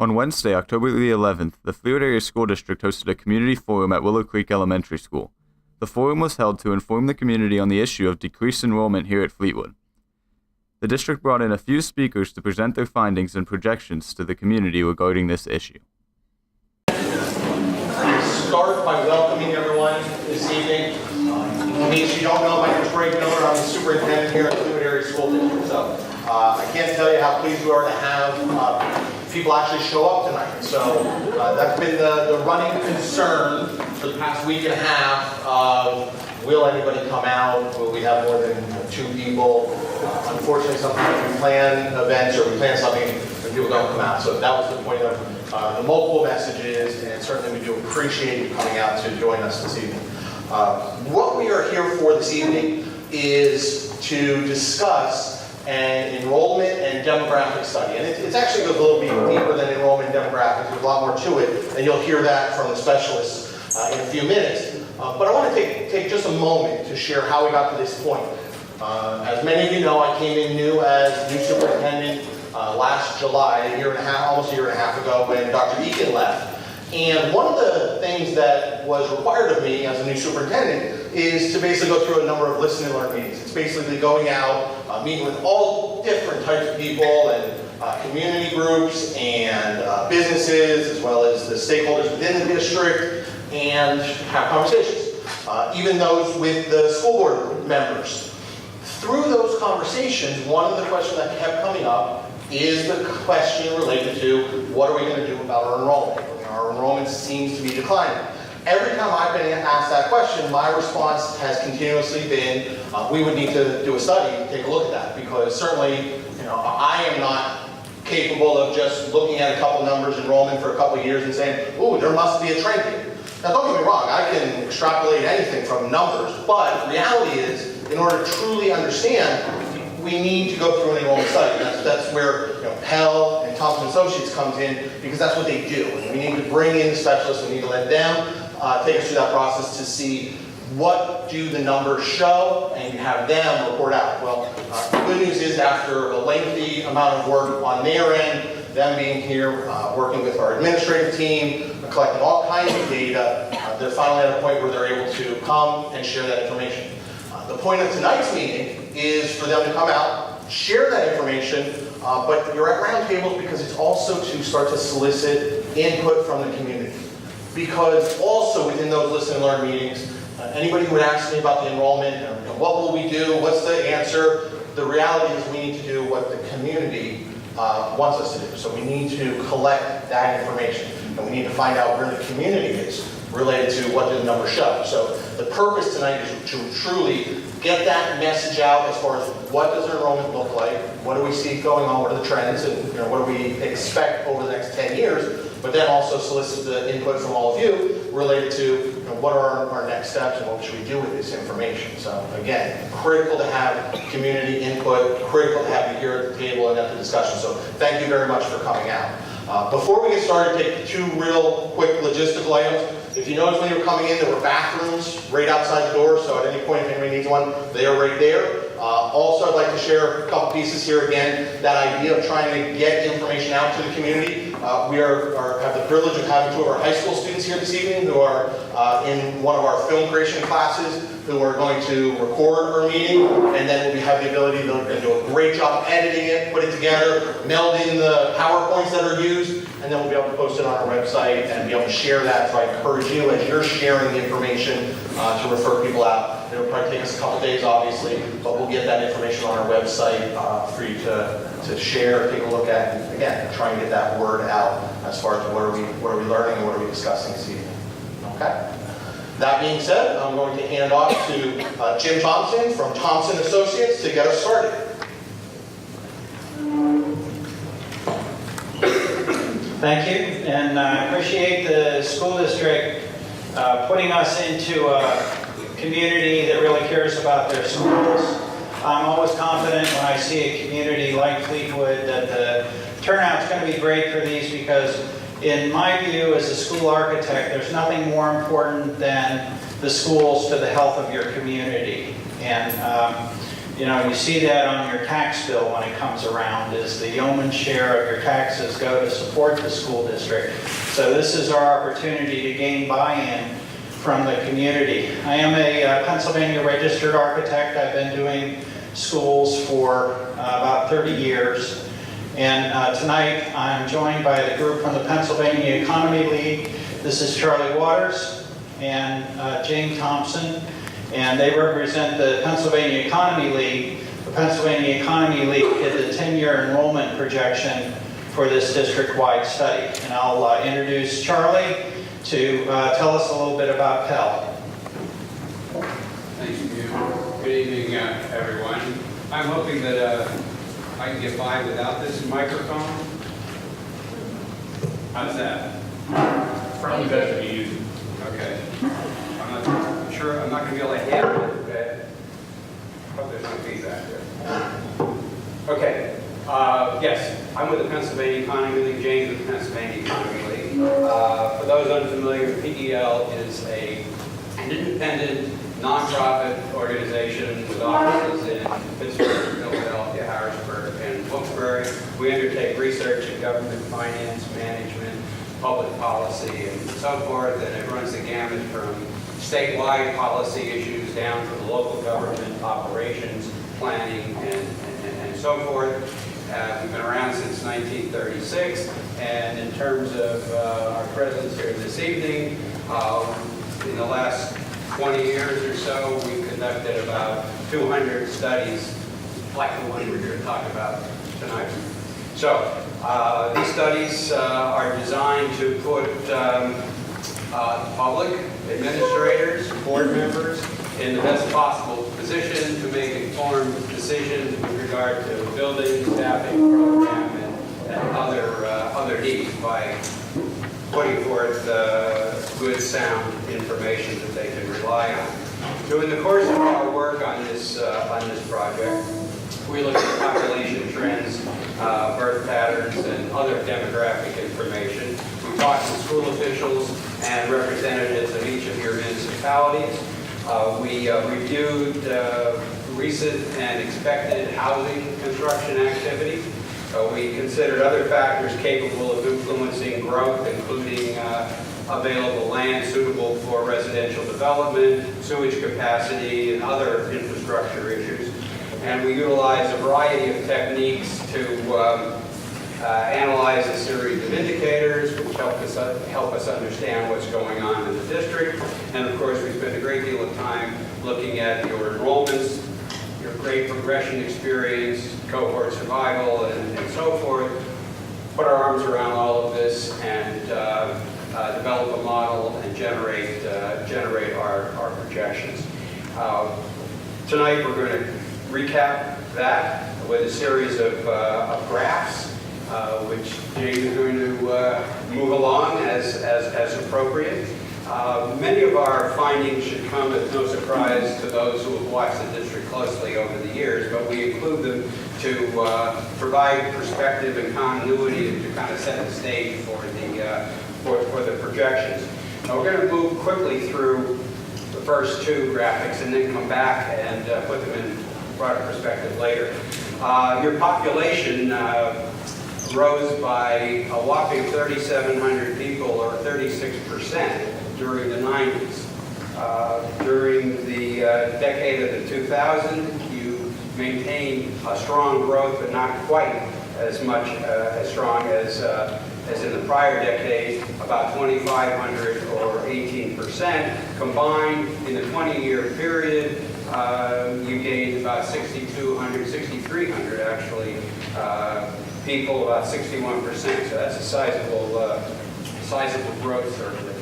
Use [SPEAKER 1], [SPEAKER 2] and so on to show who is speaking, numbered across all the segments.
[SPEAKER 1] On Wednesday, October the 11th, the Fleetwood Area School District hosted a community forum at Willow Creek Elementary School. The forum was held to inform the community on the issue of decreased enrollment here at Fleetwood. The district brought in a few speakers to present their findings and projections to the community regarding this issue.
[SPEAKER 2] Start by welcoming everyone this evening. In case you don't know, my name is Greg Miller. I'm the superintendent here at the Fleetwood Area School District. So I can't tell you how pleased we are to have people actually show up tonight. So that's been the running concern for the past week and a half of will anybody come out? Will we have more than 2 people? Unfortunately, sometimes we plan events or we plan something and people don't come out. So that was the point of the multiple messages, and certainly we do appreciate you coming out to join us this evening. What we are here for this evening is to discuss an enrollment and demographic study. And it actually goes a little bit deeper than enrollment and demographics. There's a lot more to it, and you'll hear that from the specialists in a few minutes. But I want to take just a moment to share how we got to this point. As many of you know, I came in new as new superintendent last July, almost a year and a half ago, when Dr. Eakin left. And one of the things that was required of me as a new superintendent is to basically go through a number of listen and learn meetings. It's basically going out, meeting with all different types of people and community groups and businesses, as well as the stakeholders within the district, and have conversations, even those with the school board members. Through those conversations, one of the questions that kept coming up is the question related to what are we going to do about our enrollment? Our enrollment seems to be declining. Every time I've been asked that question, my response has continuously been, we would need to do a study and take a look at that, because certainly, I am not capable of just looking at a couple numbers, enrollment for a couple of years and saying, ooh, there must be a trend here. Now don't get me wrong, I can extrapolate anything from numbers, but reality is, in order to truly understand, we need to go through an enrollment study. That's where Pell and Thompson Associates comes in, because that's what they do. And we need to bring in the specialists, we need to let them take us through that process to see what do the numbers show, and have them report out. Well, the good news is, after a lengthy amount of work on their end, them being here, working with our administrative team, collecting all kinds of data, they're finally at a point where they're able to come and share that information. The point of tonight's meeting is for them to come out, share that information, but you're at round tables because it's also to start to solicit input from the community. Because also within those listen and learn meetings, anybody who would ask me about the enrollment, what will we do, what's the answer, the reality is we need to do what the community wants us to do. So we need to collect that information, and we need to find out where the community is related to what the numbers show. So the purpose tonight is to truly get that message out as far as what does enrollment look like, what do we see going on, what are the trends, and what do we expect over the next 10 years, but then also solicit the input from all of you related to what are our next steps and what should we do with this information. So again, critical to have community input, critical to have you here at the table and at the discussion. So thank you very much for coming out. Before we get started, take 2 real quick logistical items. If you notice when you were coming in, there were bathrooms right outside the door, so at any point if anybody needs one, they are right there. Also, I'd like to share a couple pieces here again, that idea of trying to get information out to the community. We have the privilege of having 2 of our high school students here this evening who are in one of our film creation classes, who are going to record our meeting, and then we'll have the ability, they're going to do a great job editing it, put it together, meld in the PowerPoints that are used, and then we'll be able to post it on our website and be able to share that. So I encourage you, as you're sharing the information, to refer people out. It'll probably take us a couple days, obviously, but we'll get that information on our website for you to share, take a look at, and again, try and get that word out as far as what are we learning and what are we discussing this evening. Okay? That being said, I'm going to hand off to Jim Thompson from Thompson Associates to get us started.
[SPEAKER 3] Thank you, and I appreciate the school district putting us into a community that really cares about their schools. I'm always confident when I see a community like Fleetwood that the turnout's going to be great for these, because in my view as a school architect, there's nothing more important than the schools to the health of your community. And You know, you see that on your tax bill when it comes around, is the yeoman's share of your taxes go to support the school district. So this is our opportunity to gain buy-in from the community. I am a Pennsylvania registered architect. I've been doing schools for about 30 years. And tonight I'm joined by the group from the Pennsylvania Economy League. This is Charlie Waters and Jane Thompson. And they represent the Pennsylvania Economy League. The Pennsylvania Economy League did the 10-year enrollment projection for this district-wide study. And I'll introduce Charlie to tell us a little bit about Pell.
[SPEAKER 4] Thank you. Good evening, everyone. I'm hoping that I can get by without this microphone. How's that?
[SPEAKER 5] Probably better to be used.
[SPEAKER 4] Okay. I'm not sure. I'm not going to be able to handle it, but I hope there's no feedback there. Okay. Yes, I'm with the Pennsylvania Economy League. James with the Pennsylvania Economy League. For those unfamiliar, PEL is an independent, nonprofit organization with offices in Pittsburgh, Philadelphia, Harrisburg, and Wilkes-Barre. We undertake research in government finance, management, public policy, and so forth, and it runs the gamut from statewide policy issues down to the local government operations, planning, and so forth. We've been around since 1936, and in terms of our presence here this evening, in the last 20 years or so, we've conducted about 200 studies like the one we're here to talk about tonight. So these studies are designed to put public, administrators, board members in the best possible position to make informed decisions with regard to building, staffing, program, and other needs by putting forth good, sound information that they can rely on. So in the course of our work on this project, we look at population trends, birth patterns, and other demographic information. We talked to school officials and representatives of each of your municipalities. We reviewed recent and expected housing construction activity. We considered other factors capable of influencing growth, including available land suitable for residential development, sewage capacity, and other infrastructure issues. And we utilized a variety of techniques to analyze a series of indicators which help us understand what's going on in the district. And of course, we spent a great deal of time looking at your enrollments, your grade progression experience, cohort survival, and so forth. Put our arms around all of this and develop a model and generate our projections. Tonight, we're going to recap that with a series of graphs, which Jane is going to move along as appropriate. Many of our findings should come as no surprise to those who have watched the district closely over the years, but we include them to provide perspective and continuity and to kind of set the stage for the projections. Now we're going to move quickly through the first two graphics and then come back and put them in broader perspective later. Your population rose by a whopping 3,700 people, or 36%, during the 90s. During the decade of the 2000s, you maintained a strong growth, but not quite as much as strong as in the prior decade, about 2,500 or 18%. Combined in the 20-year period, you gained about 6,200, 6,300 actually, people, about 61%. So that's a sizable growth, certainly.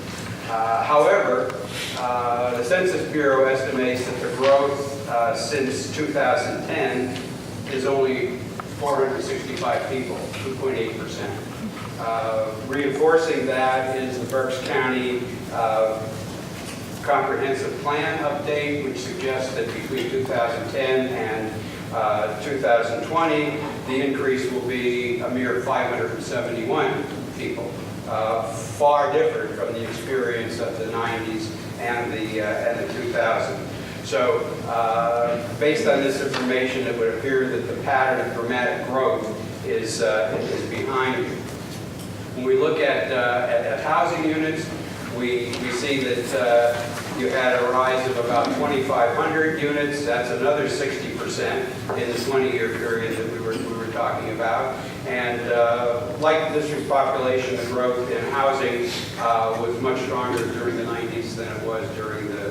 [SPEAKER 4] However, the Census Bureau estimates that the growth since 2010 is only 465 people, 2.8%. Reinforcing that is the Berks County Comprehensive Plan update, which suggests that between 2010 and 2020, the increase will be a mere 571 people. Far different from the experience of the 90s and the 2000s. So based on this information, it would appear that the pattern of dramatic growth is behind you. When we look at housing units, we see that you had a rise of about 2,500 units. That's another 60% in the 20-year period that we were talking about. And like the district's population, the growth in housing was much stronger during the 90s than it was during the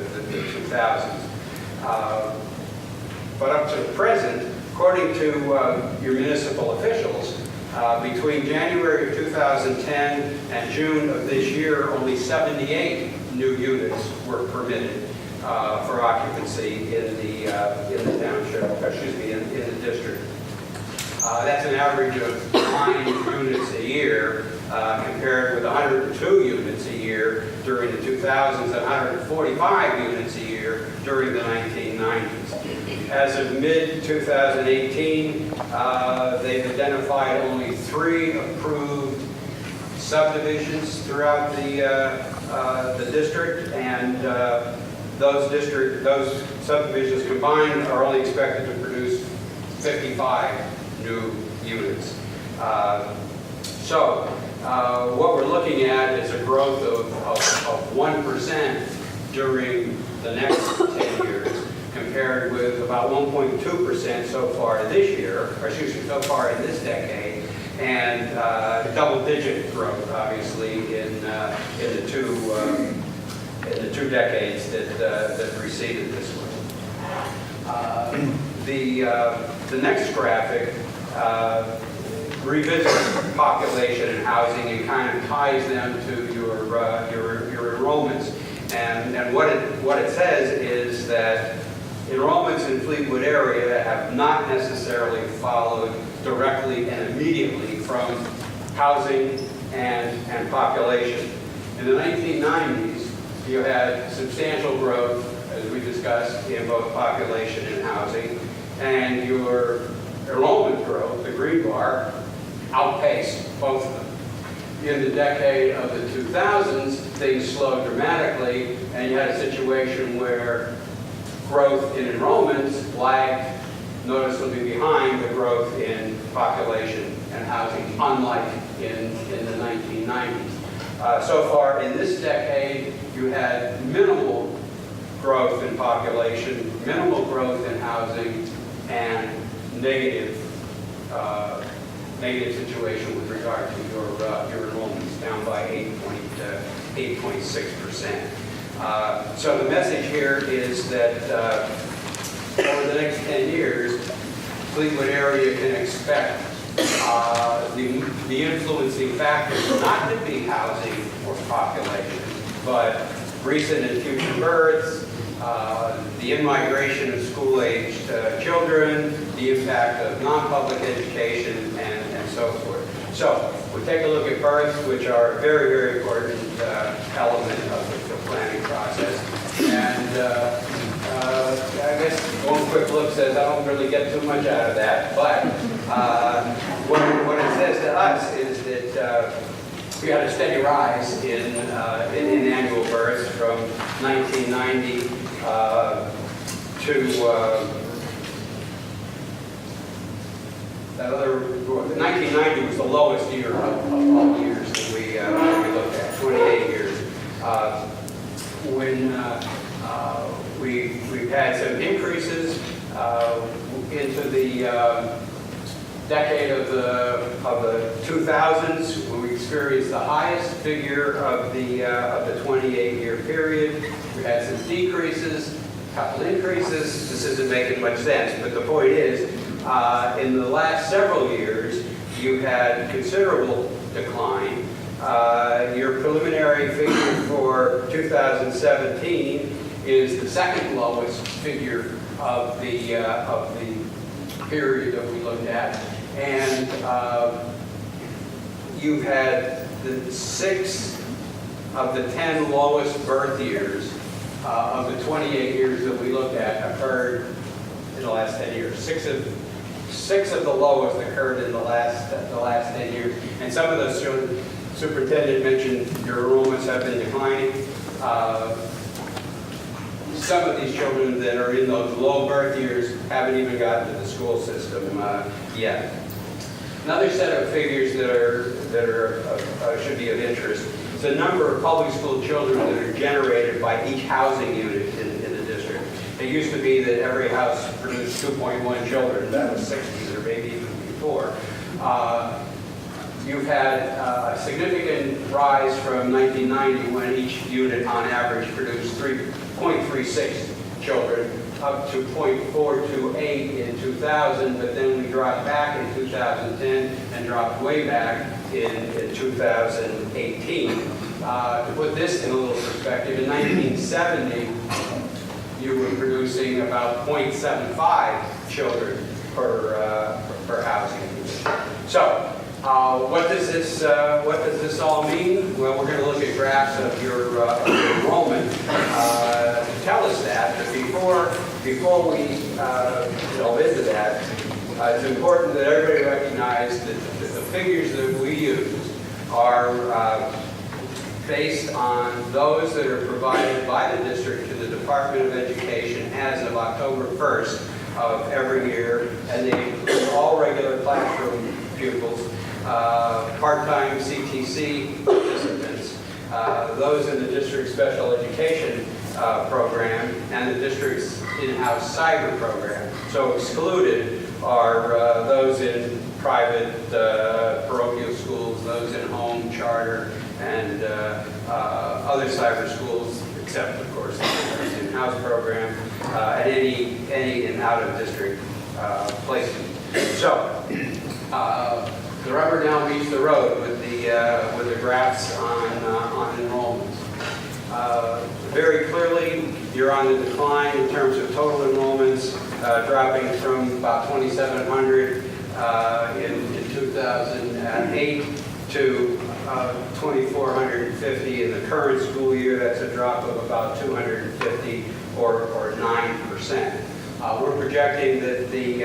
[SPEAKER 4] 2000s. But up to the present, according to your municipal officials, between January of 2010 and June of this year, only 78 new units were permitted for occupancy in the township, in the district. That's an average of 9 units a year, compared with 102 units a year during the 2000s and 145 units a year during the 1990s. As of mid-2018, they've identified only 3 approved subdivisions throughout the district, and those subdivisions combined are only expected to produce 55 new units. So what we're looking at is a growth of 1% during the next 10 years, compared with about 1.2% so far this year, or excuse me, so far in this decade, and double-digit growth, obviously, in the two decades that preceded this one. The next graphic revisits population and housing and kind of ties them to your enrollments. And what it says is that enrollments in Fleetwood area have not necessarily followed directly and immediately from housing and population. In the 1990s, you had substantial growth, as we discussed, in both population and housing, and your enrollment growth, the green bar, outpaced both of them. In the decade of the 2000s, things slowed dramatically, and you had a situation where growth in enrollments lagged noticeably behind the growth in population and housing, unlike in the 1990s. So far in this decade, you had minimal growth in population, minimal growth in housing, and negative situation with regard to your enrollments, down by 8.6%. So the message here is that over the next 10 years, Fleetwood area can expect the influencing factors not to be housing or population, but recent and future births, the in-migration of school-aged children, the impact of non-public education, and so forth. So we take a look at births, which are a very, very important element of the planning process. And I guess one quick look says I don't really get too much out of that, but what it says to us is that we had a steady rise in annual births from 1990 to 1990 was the lowest year of all years that we looked at, 28 years. We've had some increases into the decade of the 2000s, when we experienced the highest figure of the 28-year period. We had some decreases, a couple increases. This isn't making much sense, but the point is, in the last several years, you had considerable decline. Your preliminary figure for 2017 is the second lowest figure of the period that we looked at, and you've had the 6 of the 10 lowest birth years of the 28 years that we looked at occurred in the last 10 years. Six of the lowest occurred in the last 10 years, and some of those children, superintendent mentioned your enrollments have been declining. some of these children that are in those low birth years haven't even gotten to the school system yet. Another set of figures that should be of interest is the number of public school children that are generated by each housing unit in the district. It used to be that every house produced 2.1 children. That was 60s or maybe even before. You've had a significant rise from 1990 when each unit on average produced 3.36 children, up to 0.428 in 2000, but then we dropped back in 2010 and dropped way back in 2018. To put this in a little perspective, in 1970, you were producing about 0.75 children per housing unit. So, what does this all mean? Well, we're going to look at graphs of your enrollment to tell us that. But before we delve into that, it's important that everybody recognize that the figures that we use are based on those that are provided by the district to the Department of Education as of October 1st of every year, and they include all regular classroom pupils, part-time CTC participants, those in the district's special education program, and the district's in-house cyber program. So excluded are those in private parochial schools, those in home charter, and other cyber schools, except, of course, the in-house program, and any in out-of-district placement. So, the rubber now meets the road with the graphs on enrollments. Very clearly, you're on the decline in terms of total enrollments, dropping from about 2,700 in 2008 to 2,450 in the current school year. That's a drop of about 250 or 9%. We're projecting that the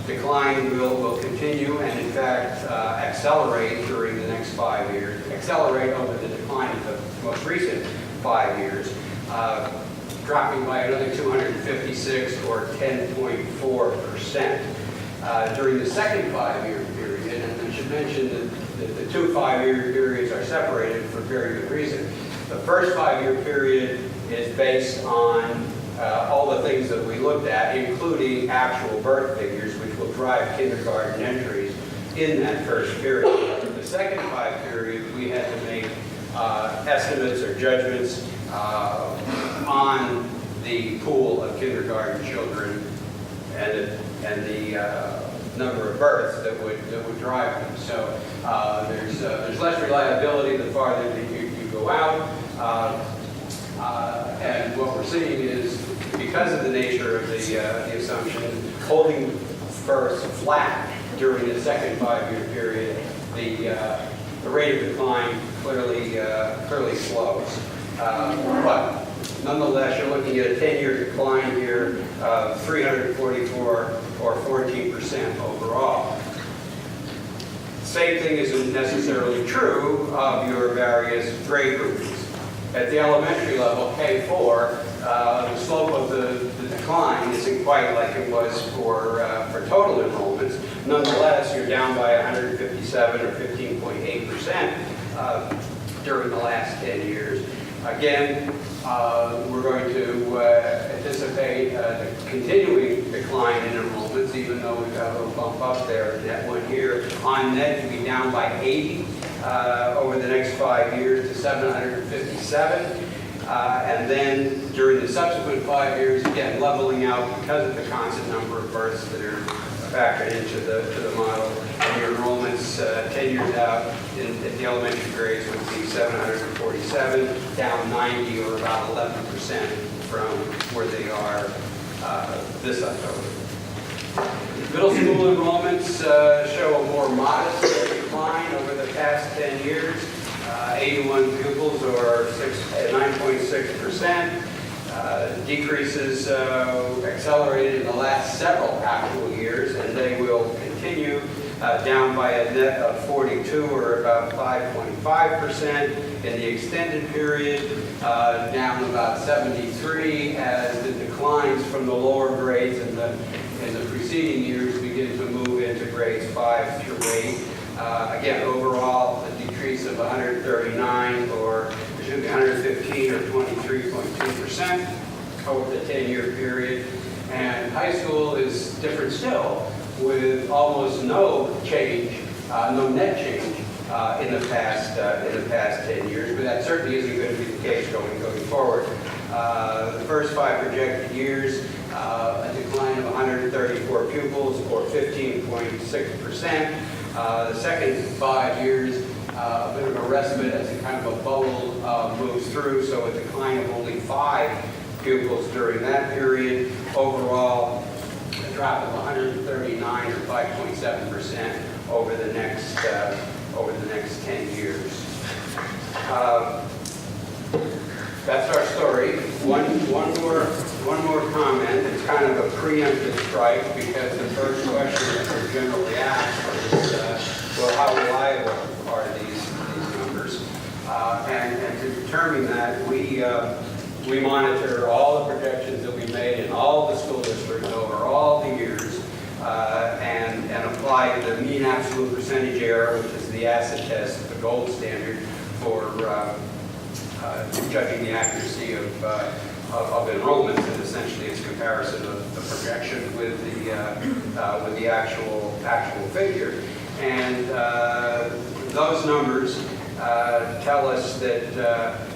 [SPEAKER 4] decline will continue and in fact accelerate during the next 5 years, accelerate over the decline of the most recent 5 years, dropping by another 256 or 10.4%. During the second 5-year period, and I should mention that the two 5-year periods are separated for very good reason. The first 5-year period is based on all the things that we looked at, including actual birth figures, which will drive kindergarten entries in that first period. The second 5 period, we had to make estimates or judgments on the pool of kindergarten children and the number of births that would drive them. So there's less reliability the farther that you go out. And what we're seeing is, because of the nature of the assumption, holding births flat during the second 5-year period, the rate of decline clearly slows. But nonetheless, you're looking at a 10-year decline here of 344 or 14% overall. Same thing isn't necessarily true of your various grade groupings. At the elementary level, K4, the slope of the decline isn't quite like it was for total enrollments. Nonetheless, you're down by 157 or 15.8% during the last 10 years. Again, we're going to anticipate a continuing decline in enrollments, even though we've got a little bump up there in that one year. On net, to be down by 80 over the next 5 years to 757. And then during the subsequent 5 years, again, leveling out because of the constant number of births that are factored into the model. And your enrollments 10 years out at the elementary grades would be 747, down 90 or about 11% from where they are this October. Middle school enrollments show a more modest decline over the past 10 years. 81 pupils or 9.6%. Decreases accelerated in the last several actual years, and they will continue down by a net of 42, or about 5.5%. In the extended period, down about 73, as the declines from the lower grades in the preceding years begin to move into grades 5 through 8. Again, overall, a decrease of 139, or it should be 115, or 23.2% over the 10-year period. And high school is different still, with almost no change, no net change in the past 10 years. But that certainly isn't going to be the case going forward. The first 5 projected years, a decline of 134 pupils, or 15.6%. The second 5 years, a bit of a respite as a kind of a bubble moves through, so a decline of only 5 pupils during that period. Overall, a drop of 139, or 5.7% over the next 10 years. That's our story. One more comment. It's kind of a preemptive strike, because the first question that we're generally asked is, well, how reliable are these numbers? And to determine that, we monitor all the projections that we made in all the school districts over all the years, and apply the mean absolute percentage error, which is the acid test, the gold standard for judging the accuracy of enrollments, and essentially its comparison of the projection with the actual figure. And those numbers tell us that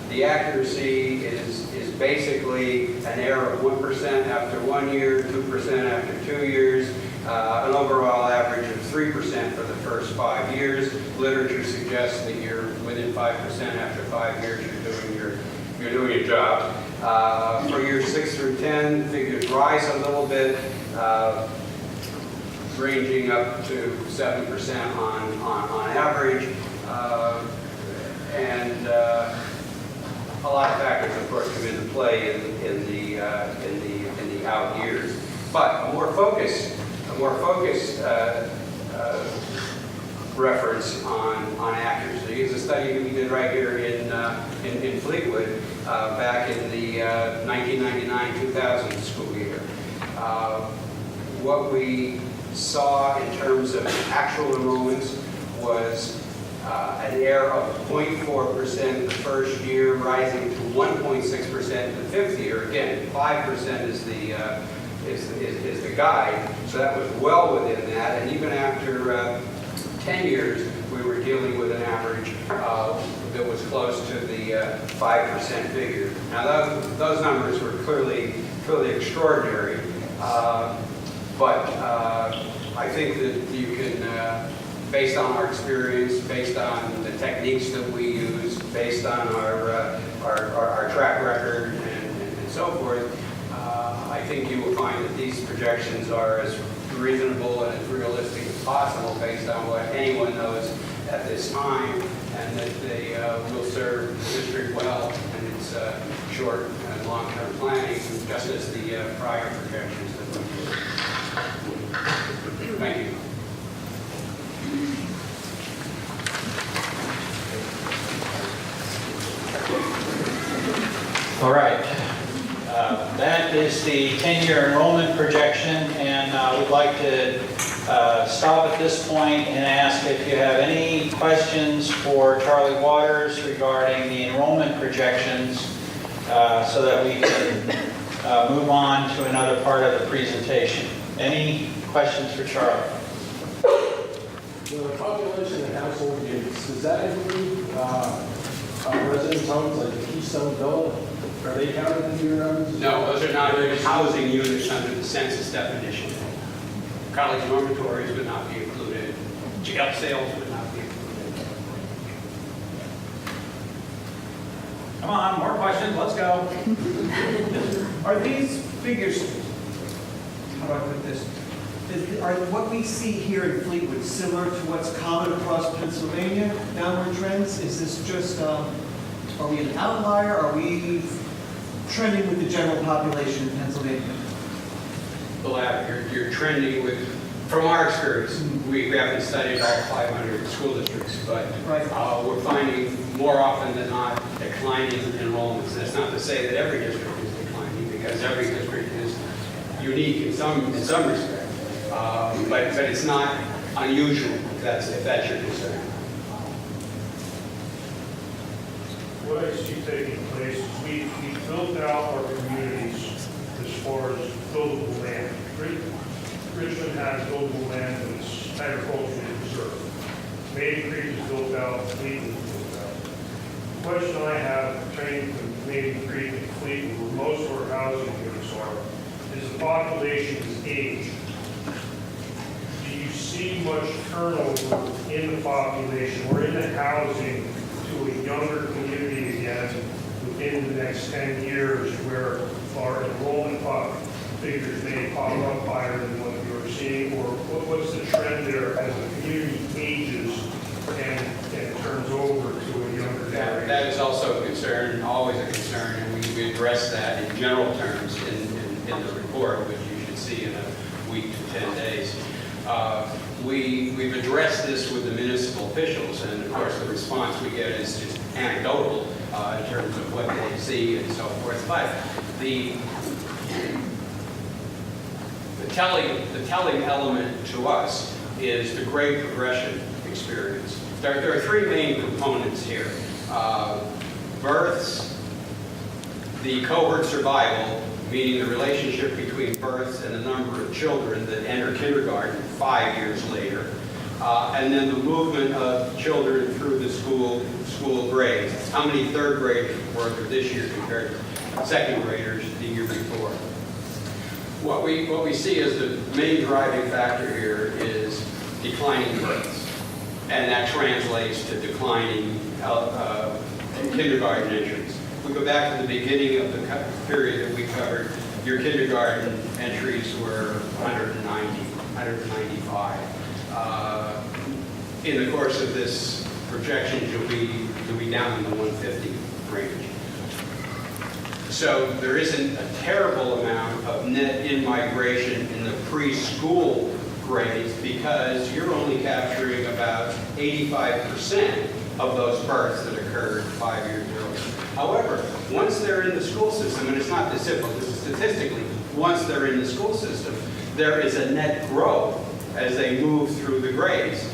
[SPEAKER 4] the accuracy is basically an error of 1% after 1 year, 2% after 2 years, an overall average of 3% for the first 5 years. Literature suggests that you're within 5% after 5 years. You're doing your job. For years 6 through 10, figures rise a little bit, ranging up to 7% on average, and a lot of factors, of course, come into play in the out years. But a more focused reference on accuracy is a study that we did right here in Fleetwood back in the 1999-2000 school year. What we saw in terms of actual enrollments was an error of 0.4% the first year, rising to 1.6% the 5th year. Again, 5% is the guide, so that was well within that. And even after 10 years, we were dealing with an average that was close to the 5% figure. Now, those numbers were clearly extraordinary, but I think that you can, based on our experience, based on the techniques that we use, based on our track record and so forth, I think you will find that these projections are as reasonable and as realistic as possible based on what anyone knows at this time, and that they will serve the district well in its short and long-term planning, just as the prior projections that we did. Thank you.
[SPEAKER 3] All right. That is the 10-year enrollment projection, and we'd like to stop at this point and ask if you have any questions for Charlie Waters regarding the enrollment projections, so that we can move on to another part of the presentation. Any questions for Charlie?
[SPEAKER 6] The population and household units, does that include residence homes like the Keystone Villa? Are they counted into your numbers?
[SPEAKER 4] No, those are not housing units under the census definition. College dormitories would not be included. Jail sales would not be included.
[SPEAKER 5] Come on, more questions, let's go.
[SPEAKER 7] Are these figures, how do I put this? Are what we see here in Fleetwood similar to what's common across Pennsylvania, downward trends? Is this just, are we an outlier? Are we trending with the general population in Pennsylvania?
[SPEAKER 4] The latter, you're trending with From our experience, we haven't studied all 500 school districts, but
[SPEAKER 7] Right.
[SPEAKER 4] we're finding more often than not declining enrollments. That's not to say that every district is declining, because every district is unique in some respect. But it's not unusual, if that's your concern.
[SPEAKER 8] What I see taking place is we built out our communities as far as buildable land. Richmond has buildable land that's agriculturally preserved. Maiden Creek is built out, Fleetwood is built out. The question I have pertaining to Maiden Creek and Fleetwood, where most of our housing units are, is the population is aged. Do you see much turnover in the population or in the housing to a younger community again within the next 10 years, where our enrollment figures may pop up higher than what you're seeing? Or what's the trend there as the community ages and turns over to a younger generation?
[SPEAKER 4] That is also a concern, always a concern, and we address that in general terms in the report, which you should see in a week to 10 days. We've addressed this with the municipal officials, and of course the response we get is just anecdotal in terms of what they see and so forth. But the telling element to us is the grade progression experience. There are three main components here. Births, the cohort survival, meaning the relationship between births and the number of children that enter kindergarten 5 years later, and then the movement of children through the school grades. How many third graders were there this year compared to second graders the year before? What we see as the main driving factor here is declining births, and that translates to declining kindergarten entries. If we go back to the beginning of the period that we covered, your kindergarten entries were 190, 195. In the course of this projection, you'll be down in the 150 range. So there isn't a terrible amount of net in-migration in the preschool grades, because you're only capturing about 85% of those births that occurred 5 years earlier. However, once they're in the school system, and it's not this simple, this is statistically, once they're in the school system, there is a net growth as they move through the grades.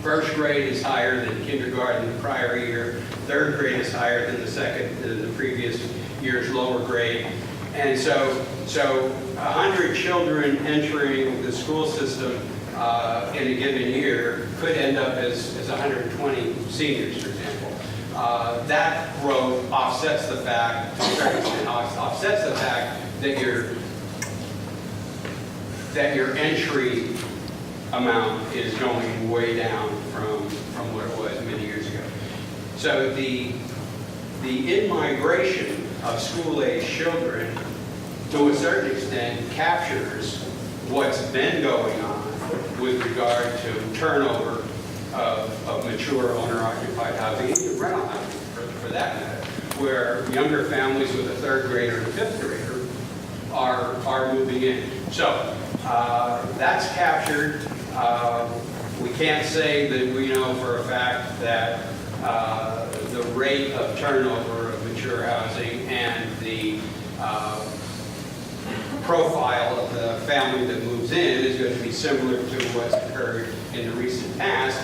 [SPEAKER 4] First grade is higher than kindergarten the prior year. Third grade is higher than the previous year's lower grade. And so 100 children entering the school system in a given year could end up as 120 seniors, for example. That growth offsets the fact, to a certain extent, offsets the fact that your entry amount is going way down from what it was many years ago. So the in-migration of school-age children, to a certain extent, captures what's been going on with regard to turnover of mature owner-occupied housing, and even rental housing for that matter, where younger families with a third grader and a fifth grader are moving in. So that's captured. We can't say that we know for a fact that the rate of turnover of mature housing and the profile of the family that moves in is going to be similar to what's occurred in the recent past,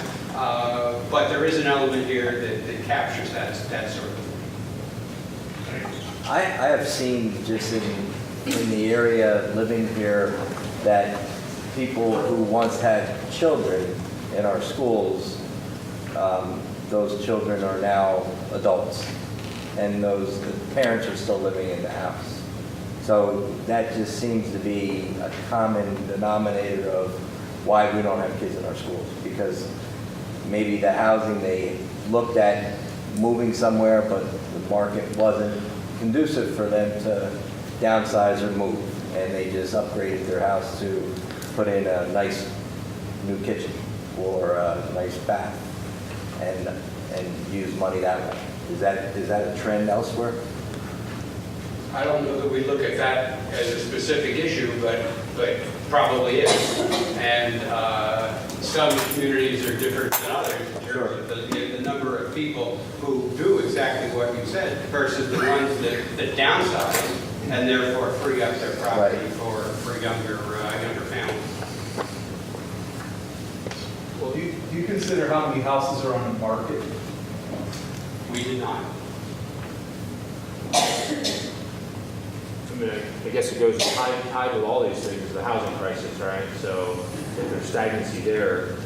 [SPEAKER 4] but there is an element here that captures that sort of thing.
[SPEAKER 9] I have seen just in the area living here that people who once had children in our schools, those children are now adults, and the parents are still living in the house. So that just seems to be a common denominator of why we don't have kids in our schools, because maybe the housing they looked at moving somewhere, but the market wasn't conducive for them to downsize or move, and they just upgraded their house to put in a nice new kitchen or a nice bath and use money that way. Is that a trend elsewhere?
[SPEAKER 4] I don't know that we look at that as a specific issue, but probably is. And some communities are different than others in terms of the number of people who do exactly what you said versus the ones that downsize and therefore free up their property for younger families.
[SPEAKER 10] Well, do you consider how many houses are on the market?
[SPEAKER 4] We did not.
[SPEAKER 11] I mean, I guess it goes tied with all these things, the housing crisis, right? So if there's stagnancy there,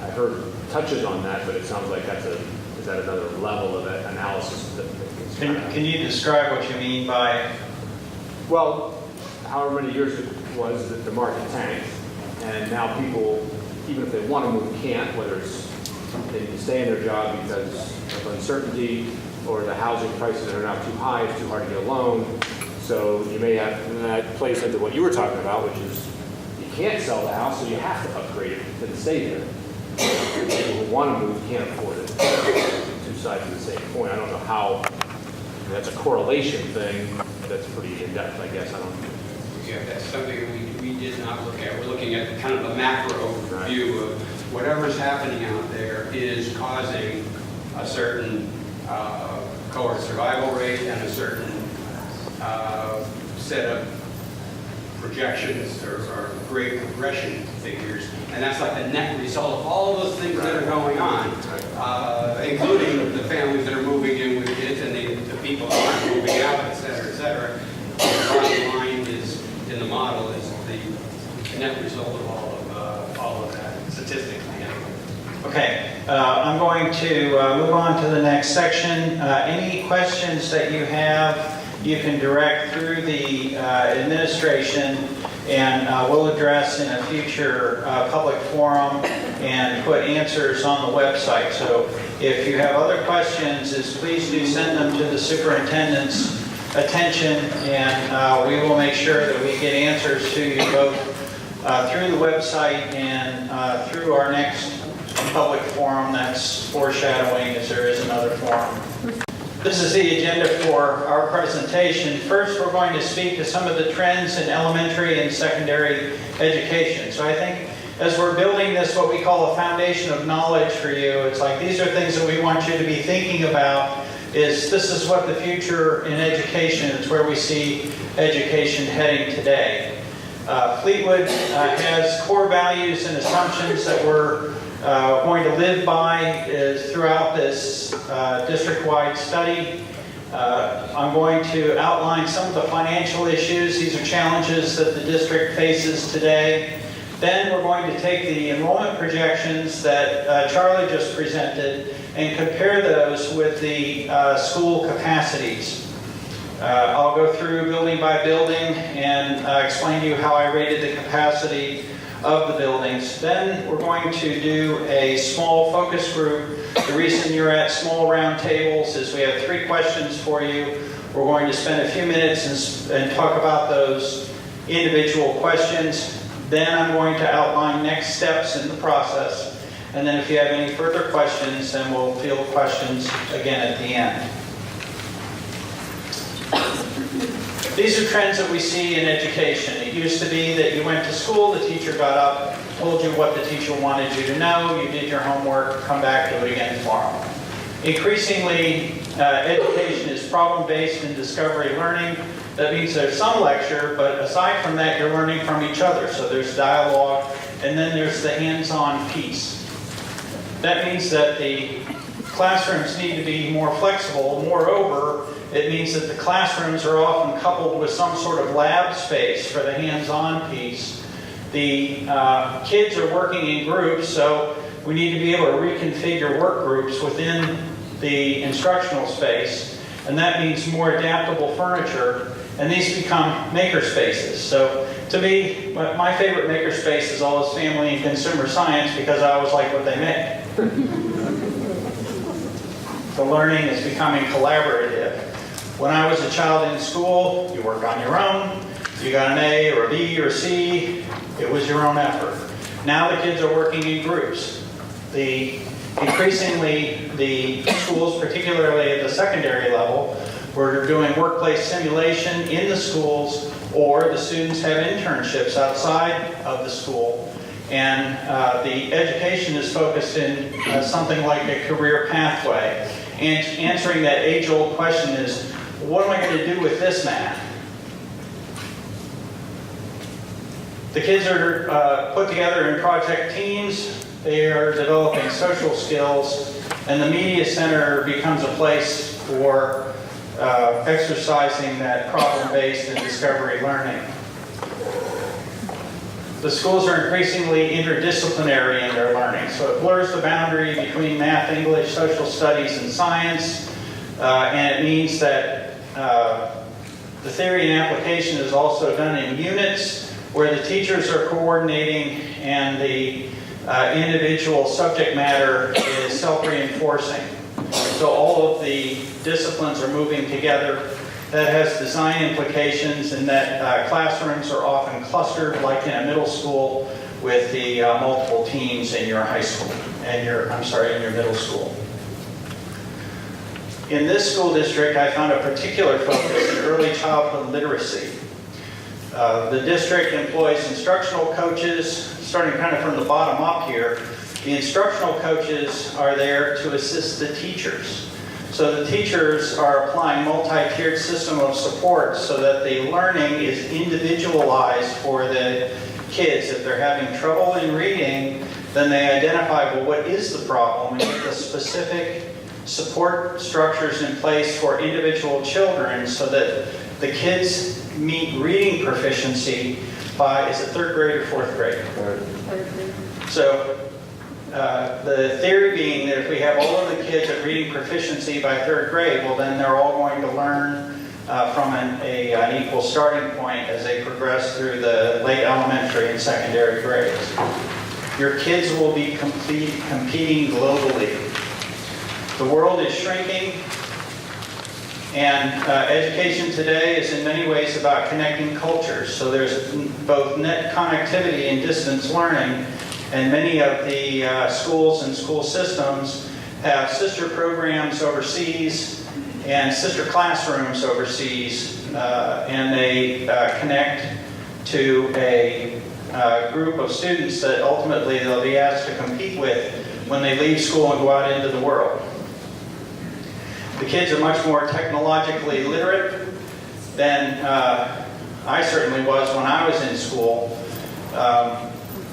[SPEAKER 11] I heard touches on that, but it sounds like is that another level of analysis?
[SPEAKER 3] Can you describe what you mean by?
[SPEAKER 11] Well, however many years it was that the market tanked, and now people, even if they want to move, can't, whether it's they need to stay in their job because of uncertainty, or the housing prices are now too high, it's too hard to get a loan. So you may have, and that plays into what you were talking about, which is you can't sell the house, so you have to upgrade it to stay there. People who want to move can't afford it. Two sides of the same coin. I don't know how, that's a correlation thing that's pretty in-depth, I guess. I don't know.
[SPEAKER 4] Yeah, that's something we did not look at. We're looking at kind of a macro view of whatever's happening out there is causing a certain cohort survival rate and a certain set of projections or grade progression figures. And that's like the net result of all of those things that are going on, including the families that are moving in with kids and the people who aren't moving out, et cetera, et cetera. The bottom line is, in the model, is the net result of all of that, statistically.
[SPEAKER 3] Okay, I'm going to move on to the next section. Any questions that you have, you can direct through the administration, and we'll address in a future public forum and put answers on the website. So if you have other questions, please do send them to the superintendent's attention, and we will make sure that we get answers to you both through the website and through our next public forum that's foreshadowing as there is another forum. This is the agenda for our presentation. First, we're going to speak to some of the trends in elementary and secondary education. So I think as we're building this, what we call a foundation of knowledge for you, it's like these are things that we want you to be thinking about. This is what the future in education, it's where we see education heading today. Fleetwood has core values and assumptions that we're going to live by throughout this district-wide study. I'm going to outline some of the financial issues. These are challenges that the district faces today. Then we're going to take the enrollment projections that Charlie just presented and compare those with the school capacities. I'll go through building by building and explain to you how I rated the capacity of the buildings. Then we're going to do a small focus group. The reason you're at small round tables is we have 3 questions for you. We're going to spend a few minutes and talk about those individual questions. Then I'm going to outline next steps in the process. And then if you have any further questions, then we'll field questions again at the end. These are trends that we see in education. It used to be that you went to school, the teacher got up, told you what the teacher wanted you to know, you did your homework, come back, do it again tomorrow. Increasingly, education is problem-based and discovery learning. That means there's some lecture, but aside from that, you're learning from each other. So there's dialogue, and then there's the hands-on piece. That means that the classrooms need to be more flexible. Moreover, it means that the classrooms are often coupled with some sort of lab space for the hands-on piece. The kids are working in groups, so we need to be able to reconfigure work groups within the instructional space, and that means more adaptable furniture, and these become maker spaces. So to me, my favorite maker space is always family and consumer science because I always like what they make. The learning is becoming collaborative. When I was a child in school, you work on your own. You got an A or a B or a C. It was your own effort. Now the kids are working in groups. Increasingly, the schools, particularly at the secondary level, We're doing workplace simulation in the schools, or the students have internships outside of the school. And the education is focused in something like a career pathway. And answering that age-old question is, what am I going to do with this math? The kids are put together in project teams. They are developing social skills, and the media center becomes a place for exercising that problem-based and discovery learning. The schools are increasingly interdisciplinary in their learning, so it blurs the boundary between math, English, social studies, and science, and it means that the theory and application is also done in units where the teachers are coordinating and the individual subject matter is self-reinforcing. So all of the disciplines are moving together. That has design implications in that classrooms are often clustered, like in a middle school, with the multiple teams in your high school, and in your middle school. In this school district, I found a particular focus in early childhood literacy. The district employs instructional coaches, starting kind of from the bottom up here. The instructional coaches are there to assist the teachers. So the teachers are applying multi-tiered system of support so that the learning is individualized for the kids. If they're having trouble in reading, then they identify, well, what is the problem, and get the specific support structures in place for individual children so that the kids meet reading proficiency by, is it third grade or fourth grade? So the theory being that if we have all of the kids at reading proficiency by third grade, well then they're all going to learn from an equal starting point as they progress through the late elementary and secondary grades. Your kids will be competing globally. The world is shrinking, and education today is in many ways about connecting cultures. So there's both net connectivity and distance learning, and many of the schools and school systems have sister programs overseas and sister classrooms overseas, and they connect to a group of students that ultimately they'll be asked to compete with when they leave school and go out into the world. The kids are much more technologically literate than I certainly was when I was in school.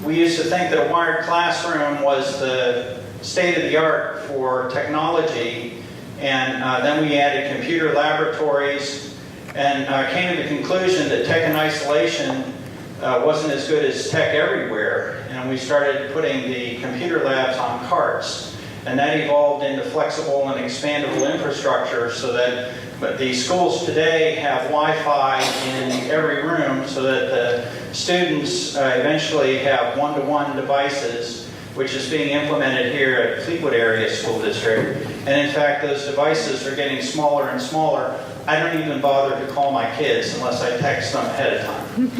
[SPEAKER 3] We used to think that a wired classroom was the state of the art for technology, and then we added computer laboratories and came to the conclusion that tech in isolation wasn't as good as tech everywhere, and we started putting the computer labs on carts. And that evolved into flexible and expandable infrastructure so that the schools today have Wi-Fi in every room so that the students eventually have one-to-one devices, which is being implemented here at Fleetwood Area School District. And in fact, those devices are getting smaller and smaller. I don't even bother to call my kids unless I text them ahead of time.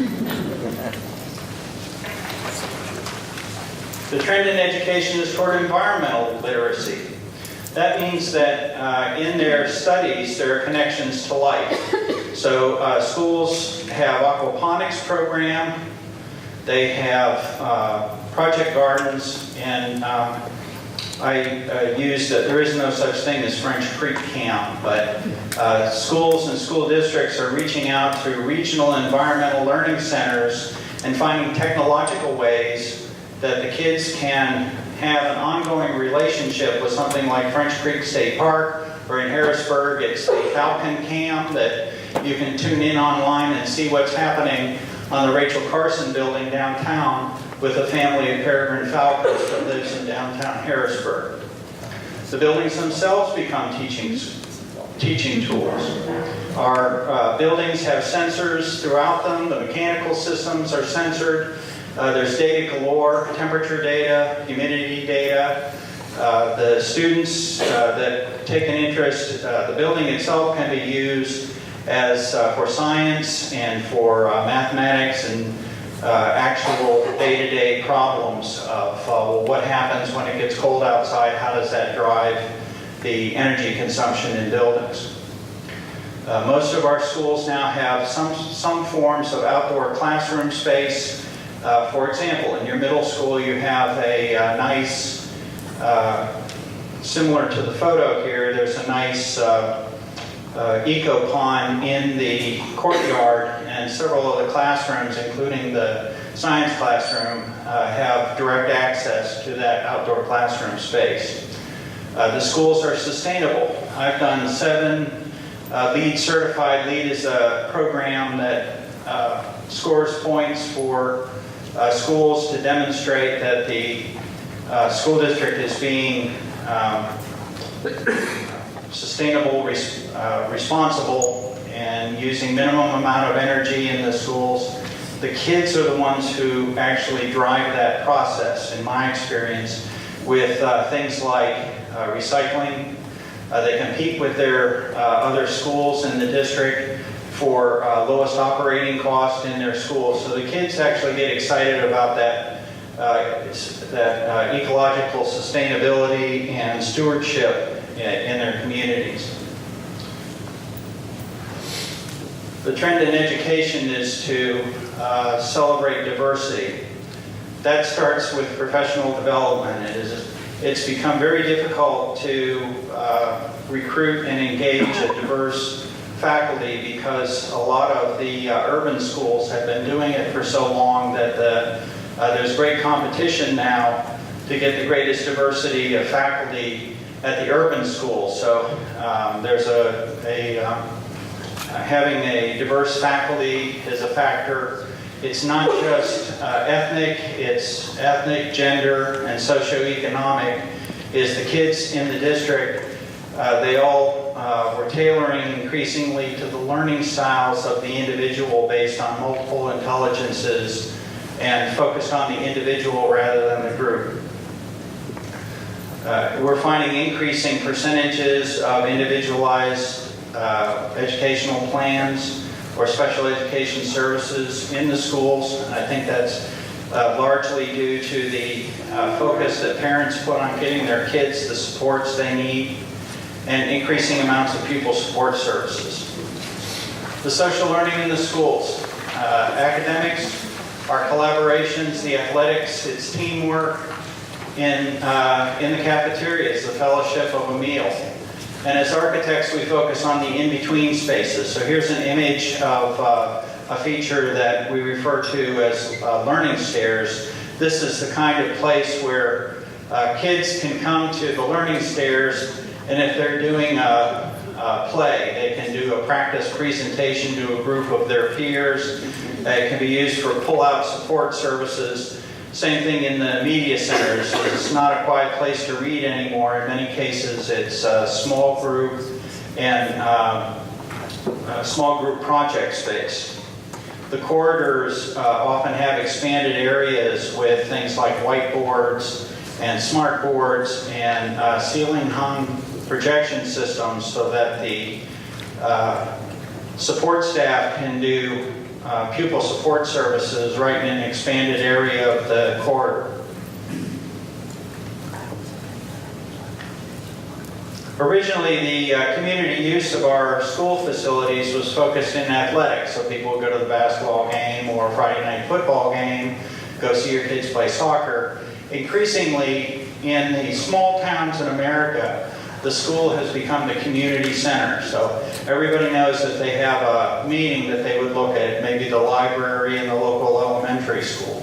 [SPEAKER 3] The trend in education is toward environmental literacy. That means that in their studies, there are connections to life. So schools have aquaponics program, they have project gardens, and I use that there is no such thing as French Creek Camp, but schools and school districts are reaching out to regional environmental learning centers and finding technological ways that the kids can have an ongoing relationship with something like French Creek State Park, or in Harrisburg it's the Falcon Camp that you can tune in online and see what's happening on the Rachel Carson building downtown with a family of peregrine falcons that lives in downtown Harrisburg. The buildings themselves become teaching tools. Our buildings have sensors throughout them. The mechanical systems are censored. There's data galore, temperature data, humidity data. The students that take an interest, the building itself can be used as for science and for mathematics and actual day-to-day problems of well, what happens when it gets cold outside, how does that drive the energy consumption in buildings. Most of our schools now have some forms of outdoor classroom space. For example, in your middle school, you have a nice, similar to the photo here, there's a nice eco pond in the courtyard, and several of the classrooms, including the science classroom, have direct access to that outdoor classroom space. The schools are sustainable. I've done 7 LEED certified. LEED is a program that scores points for schools to demonstrate that the school district is being sustainable, responsible, and using minimum amount of energy in the schools. The kids are the ones who actually drive that process, in my experience, with things like recycling. They compete with their other schools in the district for lowest operating cost in their schools. So the kids actually get excited about that, ecological sustainability and stewardship in their communities. The trend in education is to celebrate diversity. That starts with professional development. It's become very difficult to recruit and engage a diverse faculty because a lot of the urban schools have been doing it for so long that there's great competition now to get the greatest diversity of faculty at the urban schools. So there's having a diverse faculty is a factor. It's not just ethnic, it's ethnic, gender, and socioeconomic. Is the kids in the district, they all were tailoring increasingly to the learning styles of the individual based on multiple intelligences and focused on the individual rather than the group. We're finding increasing percentages of individualized educational plans or special education services in the schools. I think that's largely due to the focus that parents put on getting their kids the supports they need and increasing amounts of pupil support services. The social learning in the schools. Academics, our collaborations, the athletics, it's teamwork in the cafeterias, the fellowship of a meal. And as architects, we focus on the in-between spaces. So here's an image of a feature that we refer to as learning stairs. This is the kind of place where kids can come to the learning stairs, and if they're doing a play, they can do a practice presentation to a group of their peers. It can be used for pull-out support services. Same thing in the media centers. It's not a quiet place to read anymore. In many cases, it's a small group and small group project space. The corridors often have expanded areas with things like whiteboards and smart boards and ceiling-hung projection systems so that the support staff can do pupil support services right in an expanded area of the corridor. Originally, the community use of our school facilities was focused in athletics, so people would go to the basketball game or Friday night football game, go see your kids play soccer. Increasingly, in the small towns in America, the school has become the community center. So everybody knows that they have a meeting that they would look at, maybe the library in the local elementary school.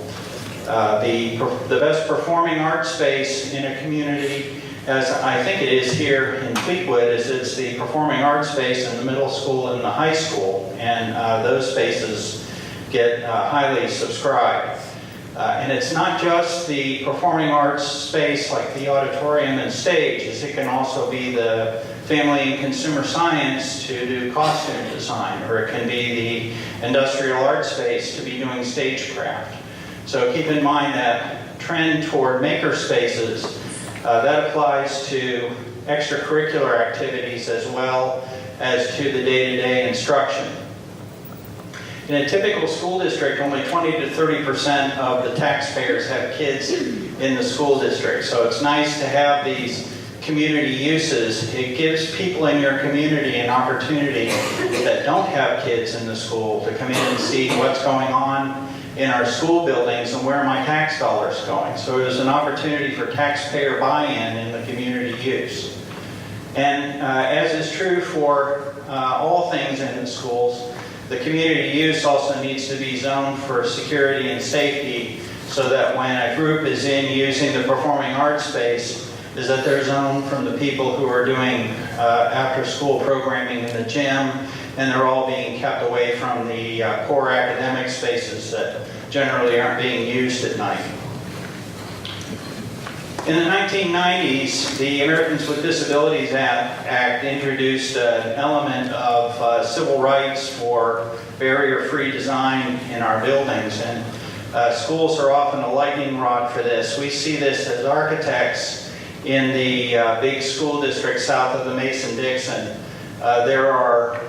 [SPEAKER 3] The best performing art space in a community, as I think it is here in Fleetwood, is it's the performing arts space in the middle school and the high school, and those spaces get highly subscribed. And it's not just the performing arts space like the auditorium and stages. It can also be the family and consumer science to do costume design, or it can be the industrial art space to be doing stagecraft. So keep in mind that trend toward maker spaces, that applies to extracurricular activities as well as to the day-to-day instruction. In a typical school district, only 20 to 30% of the taxpayers have kids in the school district. So it's nice to have these community uses, it gives people in your community an opportunity that don't have kids in the school to come in and see what's going on in our school buildings and where are my tax dollars going. So there's an opportunity for taxpayer buy-in in the community use. And as is true for all things in the schools, the community use also needs to be zoned for security and safety, so that when a group is in using the performing arts space, is that they're zoned from the people who are doing after-school programming in the gym, and they're all being kept away from the core academic spaces that generally aren't being used at night. In the 1990s, the Americans with Disabilities Act introduced an element of civil rights for barrier-free design in our buildings, and schools are often a lightning rod for this. We see this as architects in the big school district south of the Mason-Dixon. There are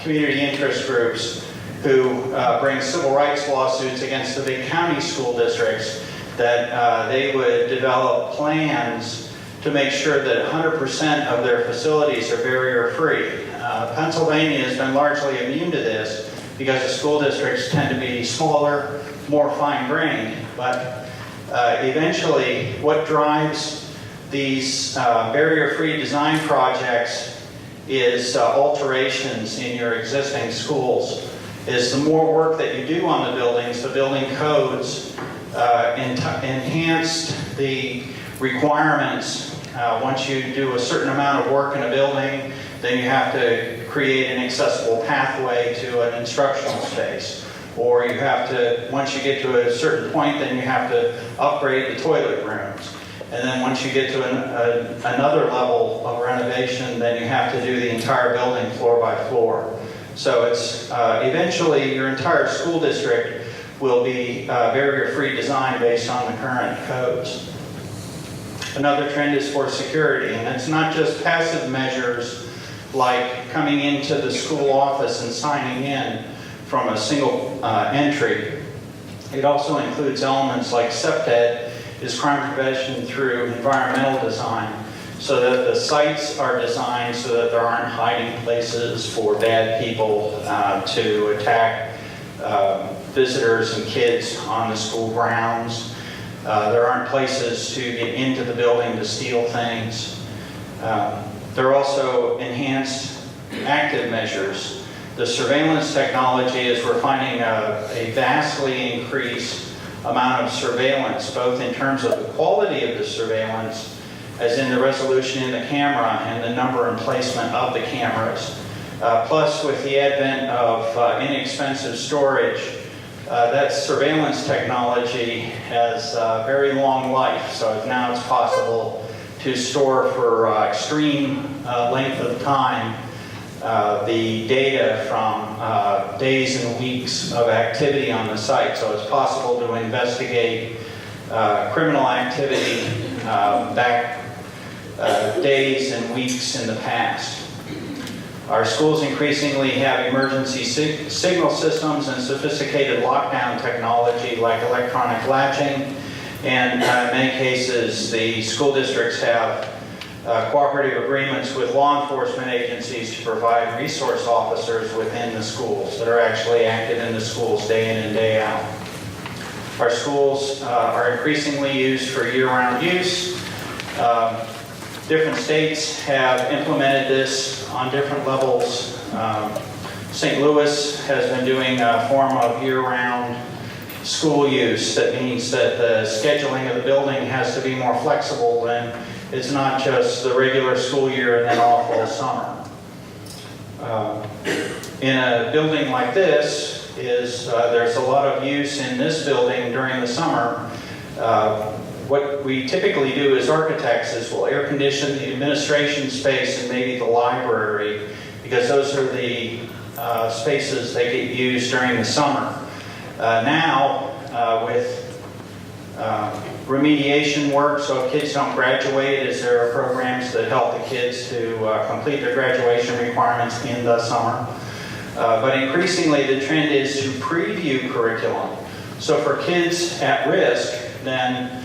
[SPEAKER 3] community interest groups who bring civil rights lawsuits against the big county school districts that they would develop plans to make sure that 100% of their facilities are barrier-free. Pennsylvania has been largely immune to this because the school districts tend to be smaller, more fine-grained, but eventually what drives these barrier-free design projects is alterations in your existing schools. Is the more work that you do on the buildings, the building codes enhanced the requirements. Once you do a certain amount of work in a building, then you have to create an accessible pathway to an instructional space. Or you have to, once you get to a certain point, then you have to upgrade the toilet rooms. And then once you get to another level of renovation, then you have to do the entire building floor by floor. So it's eventually your entire school district will be barrier-free design based on the current codes. Another trend is for security, and it's not just passive measures like coming into the school office and signing in from a single entry. It also includes elements like CPTED, is crime prevention through environmental design, so that the sites are designed so that there aren't hiding places for bad people to attack visitors and kids on the school grounds. There aren't places to get into the building to steal things. There are also enhanced active measures. The surveillance technology is we're finding a vastly increased amount of surveillance, both in terms of the quality of the surveillance, as in the resolution in the camera and the number and placement of the cameras. Plus, with the advent of inexpensive storage, that surveillance technology has a very long life, so now it's possible to store for extreme length of time the data from days and weeks of activity on the site. So it's possible to investigate criminal activity back days and weeks in the past. Our schools increasingly have emergency signal systems and sophisticated lockdown technology like electronic latching. And in many cases, the school districts have cooperative agreements with law enforcement agencies to provide resource officers within the schools that are actually active in the schools day in and day out. Our schools are increasingly used for year-round use. Different states have implemented this on different levels. St. Louis has been doing a form of year-round school use. That means that the scheduling of the building has to be more flexible than it's not just the regular school year and then off all summer. In a building like this, there's a lot of use in this building during the summer. What we typically do as architects is we'll air condition the administration space and maybe the library, because those are the spaces that get used during the summer. Now, with remediation work, so if kids don't graduate, is there are programs that help the kids to complete their graduation requirements in the summer. But increasingly the trend is to preview curriculum. So for kids at risk, then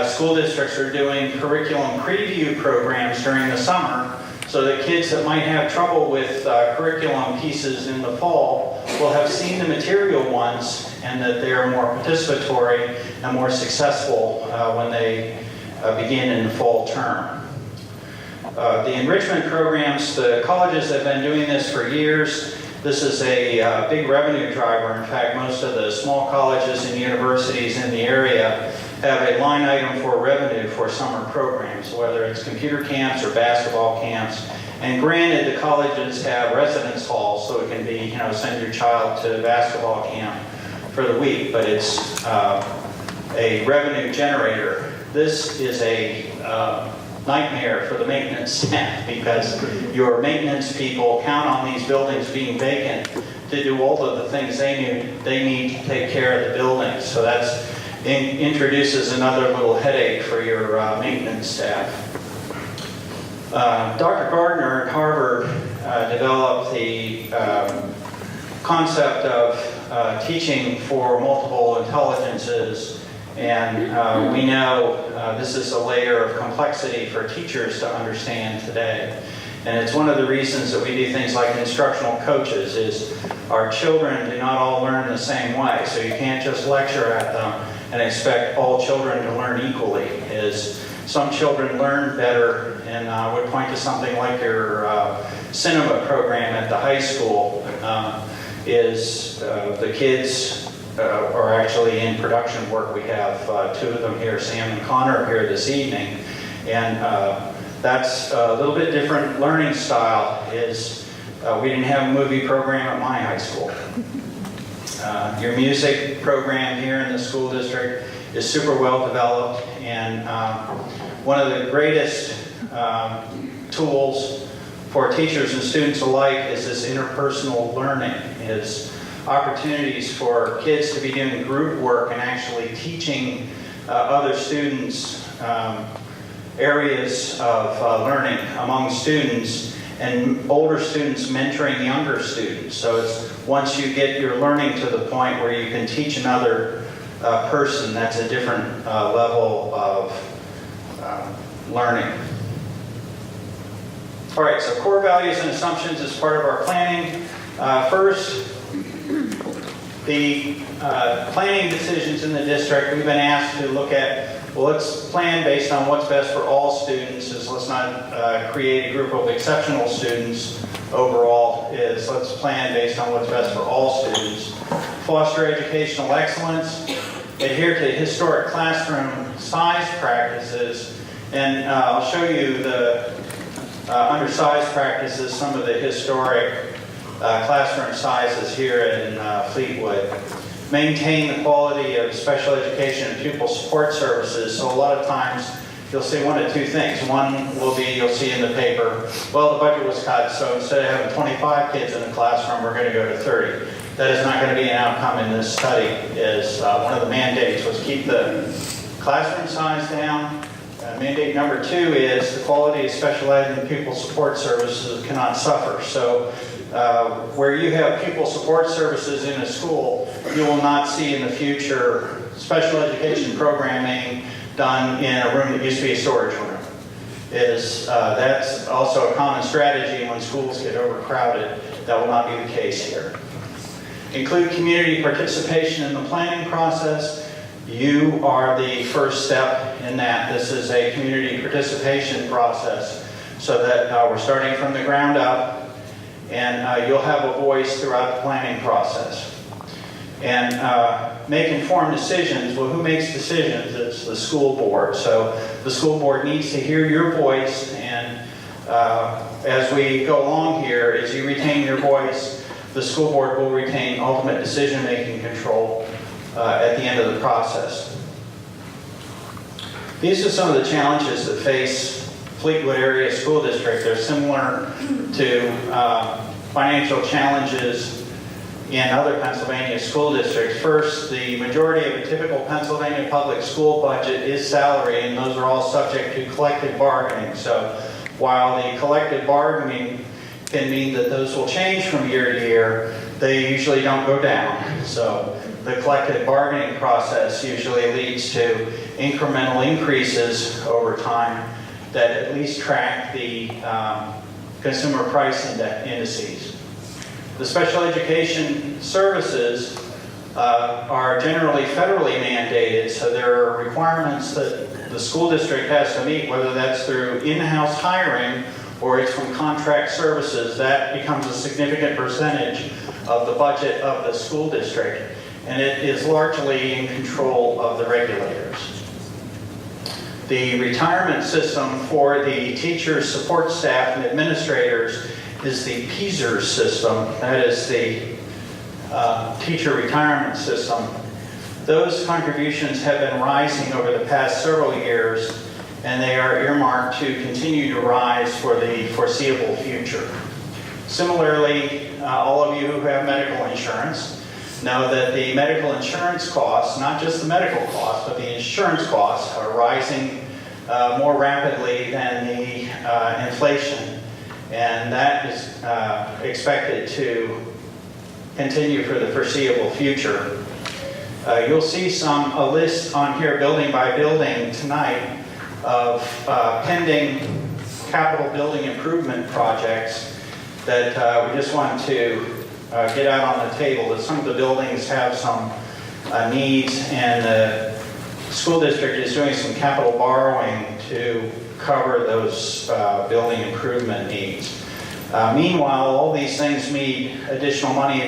[SPEAKER 3] school districts are doing curriculum preview programs during the summer so that kids that might have trouble with curriculum pieces in the fall will have seen the material once and that they're more participatory and more successful when they begin in the fall term. The enrichment programs, the colleges have been doing this for years. This is a big revenue driver. In fact, most of the small colleges and universities in the area have a line item for revenue for summer programs, whether it's computer camps or basketball camps. And granted, the colleges have residence halls, so it can be, send your child to basketball camp for the week, but it's a revenue generator. This is a nightmare for the maintenance staff because your maintenance people count on these buildings being vacant to do all of the things they need to take care of the buildings. So that's introduces another little headache for your maintenance staff. Dr. Gardner at Harvard developed the concept of teaching for multiple intelligences, and we know this is a layer of complexity for teachers to understand today. And it's one of the reasons that we do things like instructional coaches is our children do not all learn the same way. So you can't just lecture at them and expect all children to learn equally. Is some children learn better, and I would point to something like your cinema program at the high school, the kids are actually in production work. We have two of them here, Sam and Connor, here this evening. And that's a little bit different learning style. We didn't have a movie program at my high school. Your music program here in the school district is super well developed, and one of the greatest tools for teachers and students alike is this interpersonal learning, is opportunities for kids to be doing group work and actually teaching other students areas of learning among students, and older students mentoring younger students. So it's once you get your learning to the point where you can teach another person, that's a different level of learning. All right, so core values and assumptions as part of our planning. First, the planning decisions in the district, we've been asked to look at, well, let's plan based on what's best for all students. Let's not create a group of exceptional students. Overall let's plan based on what's best for all students. Foster educational excellence. Adhere to historic classroom size practices. And I'll show you the undersized practices, some of the historic classroom sizes here in Fleetwood. Maintain the quality of special education and pupil support services. So a lot of times you'll see one of two things. One will be, you'll see in the paper, well, the budget was cut, so instead of having 25 kids in the classroom, we're going to go to 30. That is not going to be an outcome in this study. One of the mandates was keep the classroom size down. Mandate number 2 is the quality of special ed and pupil support services cannot suffer. So where you have pupil support services in a school, you will not see in the future special education programming done in a room that used to be a storage room. That's also a common strategy when schools get overcrowded. That will not be the case here. Include community participation in the planning process. You are the first step in that. This is a community participation process so that we're starting from the ground up, and you'll have a voice throughout the planning process. And make informed decisions. Well, who makes decisions? It's the school board. So the school board needs to hear your voice, and as we go along here, as you retain your voice, the school board will retain ultimate decision-making control at the end of the process. These are some of the challenges that face Fleetwood Area School District. They're similar to financial challenges in other Pennsylvania school districts. First, the majority of a typical Pennsylvania public school budget is salary, and those are all subject to collective bargaining. So while the collective bargaining can mean that those will change from year to year. They usually don't go down. So the collective bargaining process usually leads to incremental increases over time that at least track the consumer price indices. The special education services are generally federally mandated, so there are requirements that the school district has to meet, whether that's through in-house hiring or it's from contract services. That becomes a significant percentage of the budget of the school district, and it is largely in control of the regulators. The retirement system for the teachers, support staff, and administrators is the PEASER system. That is the teacher retirement system. Those contributions have been rising over the past several years, and they are earmarked to continue to rise for the foreseeable future. Similarly, all of you who have medical insurance know that the medical insurance costs, not just the medical costs, but the insurance costs are rising more rapidly than the inflation. And that is expected to continue for the foreseeable future. You'll see a list on here, building by building tonight, of pending capital building improvement projects that we just want to get out on the table. That some of the buildings have some needs, and the school district is doing some capital borrowing to cover those building improvement needs. Meanwhile, all these things need additional money,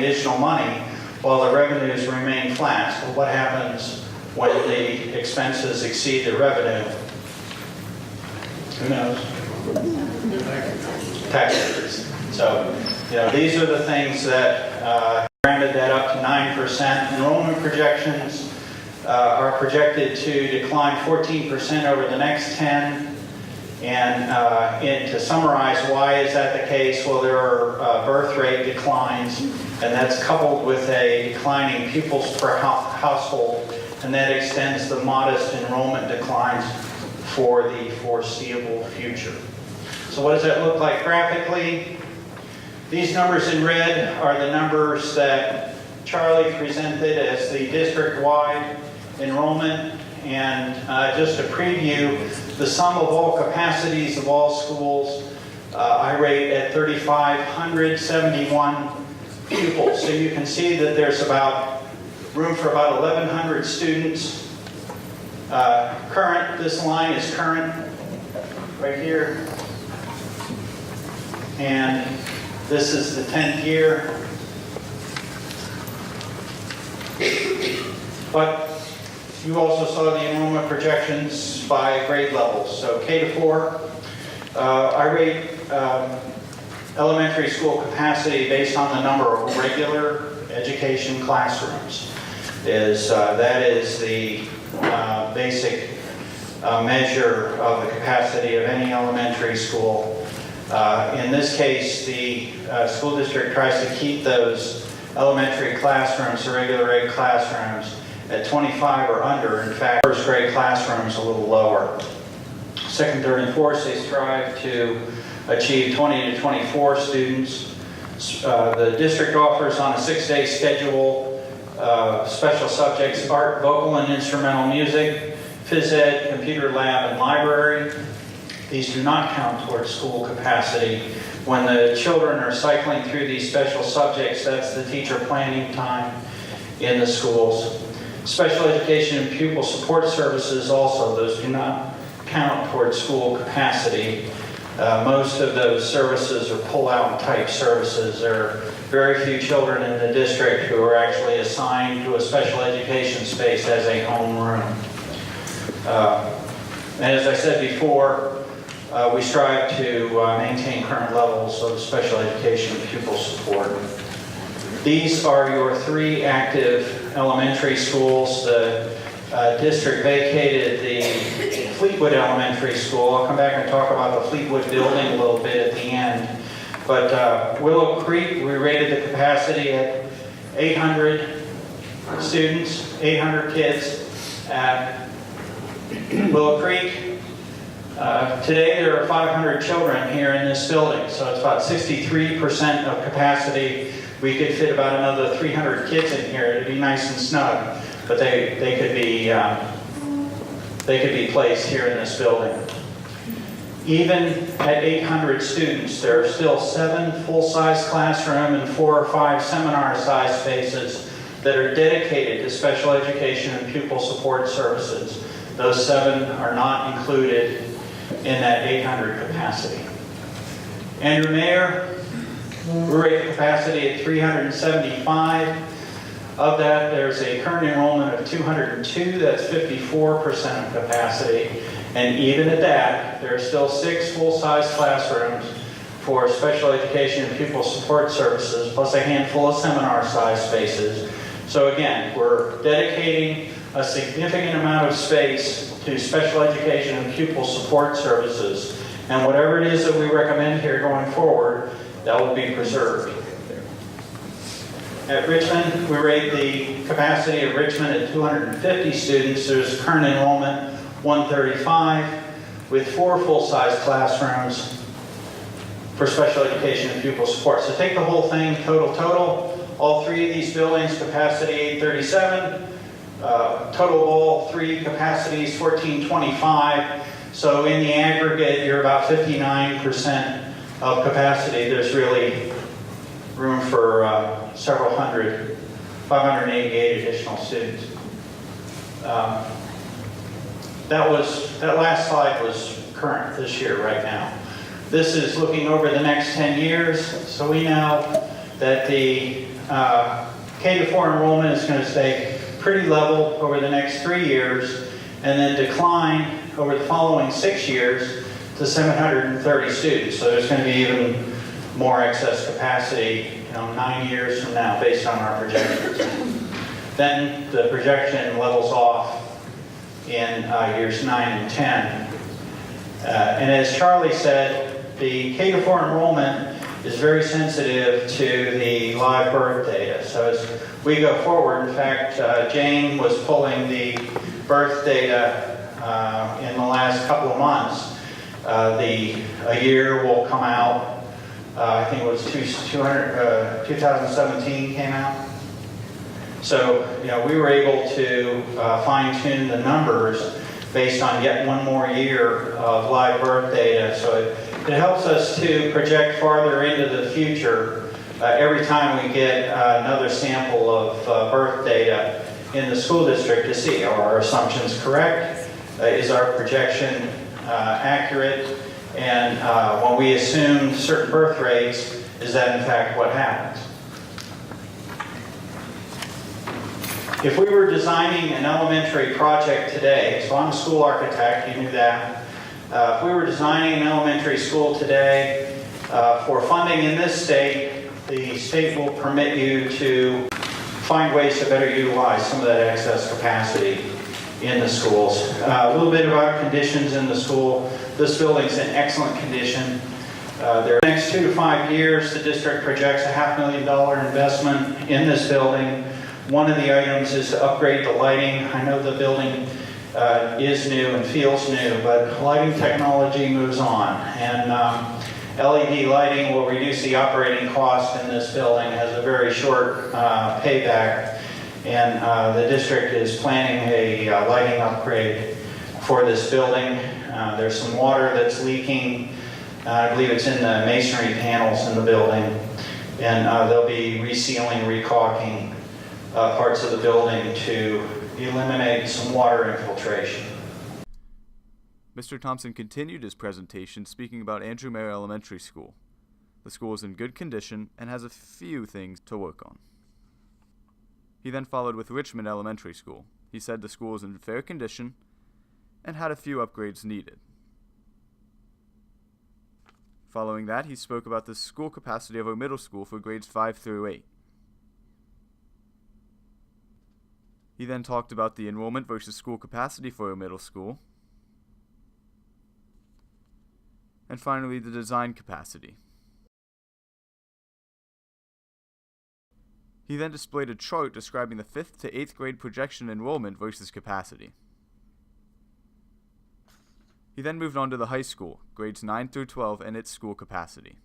[SPEAKER 3] while the revenues remain flat. So what happens when the expenses exceed the revenue? Who knows? Tax increase. So, these are the things that rounded that up to 9%. Enrollment projections are projected to decline 14% over the next 10. And to summarize, why is that the case? Well, there are birth rate declines, and that's coupled with a declining pupils per household, and that extends the modest enrollment declines for the foreseeable future. So what does that look like graphically? These numbers in red are the numbers that Charlie presented as the district-wide enrollment. And just to preview, the sum of all capacities of all schools, I rate at 3,571 pupils. So you can see that there's room for about 1,100 students. Current, this line is current, right here. And this is the 10th year. But you also saw the enrollment projections by grade levels. So K to 4, I rate elementary school capacity based on the number of regular education classrooms. That is the basic measure of the capacity of any elementary school. In this case, the school district tries to keep those elementary classrooms, the regular ed classrooms, at 25 or under. In fact, first grade classrooms a little lower. Second, third, and fourth, they strive to achieve 20 to 24 students. The district offers on a 6-day schedule special subjects: art, vocal and instrumental music, phys ed, computer lab, and library. These do not count towards school capacity. When the children are cycling through these special subjects, that's the teacher planning time in the schools. Special education and pupil support services also, those do not count towards school capacity. Most of those services are pull-out type services. There are very few children in the district who are actually assigned to a special education space as a home room. And as I said before, we strive to maintain current levels of special education and pupil support. These are your 3 active elementary schools. The district vacated the Fleetwood Elementary School. I'll come back and talk about the Fleetwood building a little bit at the end. But Willow Creek, we rated the capacity at 800 students, 800 kids at Willow Creek. Today there are 500 children here in this building, so it's about 63% of capacity. We could fit about another 300 kids in here. It'd be nice and snug, but they could be placed here in this building. Even at 800 students, there are still 7 full-size classroom and 4 or 5 seminar-sized spaces that are dedicated to special education and pupil support services. Those 7 are not included in that 800 capacity. Andrew Mayer, we rate the capacity at 375. Of that, there's a current enrollment of 202. That's 54% of capacity. And even at that, there are still 6 full-size classrooms for special education and pupil support services, plus a handful of seminar-sized spaces. So again, we're dedicating a significant amount of space to special education and pupil support services. And whatever it is that we recommend here going forward, that will be preserved. At Richmond, we rate the capacity of Richmond at 250 students. There's current enrollment 135, with 4 full-size classrooms for special education and pupil support. So take the whole thing, total. All 3 of these buildings, capacity 837. Total of all 3 capacities, 1425. So in the aggregate, you're about 59% of capacity. There's really room for several hundred, 588 additional students. That last slide was current this year, right now. This is looking over the next 10 years. So we know that the K-4 enrollment is going to stay pretty level over the next 3 years, and then decline over the following 6 years to 730 students. So there's going to be even more excess capacity, 9 years from now, based on our projections. Then the projection levels off in years 9 and 10. And as Charlie said, the K-4 enrollment is very sensitive to the live birth data. So as we go forward, in fact, Jane was pulling the birth data in the last couple of months. A year will come out, I think it was 2017 came out. So, we were able to fine-tune the numbers based on yet one more year of live birth data. So it helps us to project farther into the future every time we get another sample of birth data in the school district to see, are our assumptions correct? Is our projection accurate? And when we assume certain birth rates, is that in fact what happens? If we were designing an elementary project today, so I'm a school architect, you knew that. If we were designing an elementary school today for funding in this state, the state will permit you to find ways to better utilize some of that excess capacity in the schools. A little bit about conditions in the school. This building's in excellent condition. The next 2 to 5 years, the district projects a $500,000 investment in this building. One of the items is to upgrade the lighting. I know the building is new and feels new, but lighting technology moves on. And LED lighting will reduce the operating cost in this building, has a very short payback. And the district is planning a lighting upgrade for this building. There's some water that's leaking. I believe it's in the masonry panels in the building. And they'll be resealing, recaulking parts of the building to eliminate some water infiltration.
[SPEAKER 1] Mr. Thompson continued his presentation speaking about Andrew Mayer Elementary School. The school is in good condition and has a few things to work on. He then followed with Richmond Elementary School. He said the school is in fair condition and had a few upgrades needed. Following that, he spoke about the school capacity of our middle school for grades 5 through 8. He then talked about the enrollment versus school capacity for our middle school. And finally, the design capacity. He then displayed a chart describing the 5th to 8th grade projection enrollment versus capacity. He then moved on to the high school, grades 9 through 12, and its school capacity.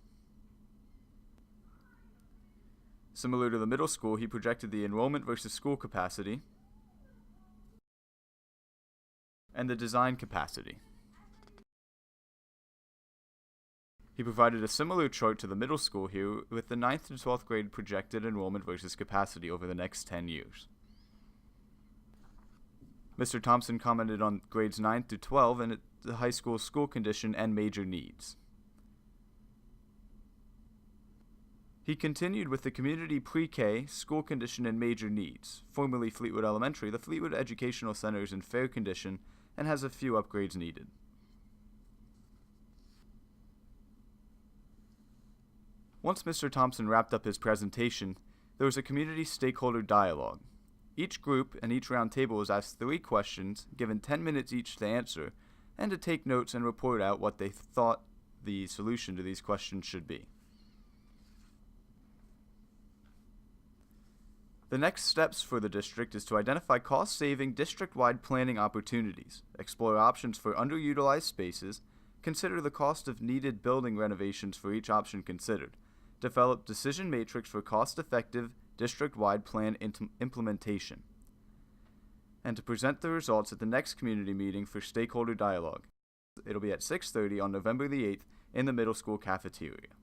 [SPEAKER 1] Similar to the middle school, he projected the enrollment versus school capacity and the design capacity. He provided a similar chart to the middle school here with the 9th to 12th grade projected enrollment versus capacity over the next 10 years. Mr. Thompson commented on grades 9 through 12 and the high school school condition and major needs. He continued with the community pre-K, school condition and major needs, formerly Fleetwood Elementary. The Fleetwood Educational Center is in fair condition and has a few upgrades needed. Once Mr. Thompson wrapped up his presentation, there was a community stakeholder dialogue. Each group and each round table was asked 3 questions, given 10 minutes each to answer, and to take notes and report out what they thought the solution to these questions should be. The next steps for the district is to identify cost-saving district-wide planning opportunities, explore options for underutilized spaces, consider the cost of needed building renovations for each option considered, develop decision matrix for cost-effective district-wide plan implementation, and to present the results at the next community meeting for stakeholder dialogue. It'll be at 6:30 on November the 8th in the middle school cafeteria.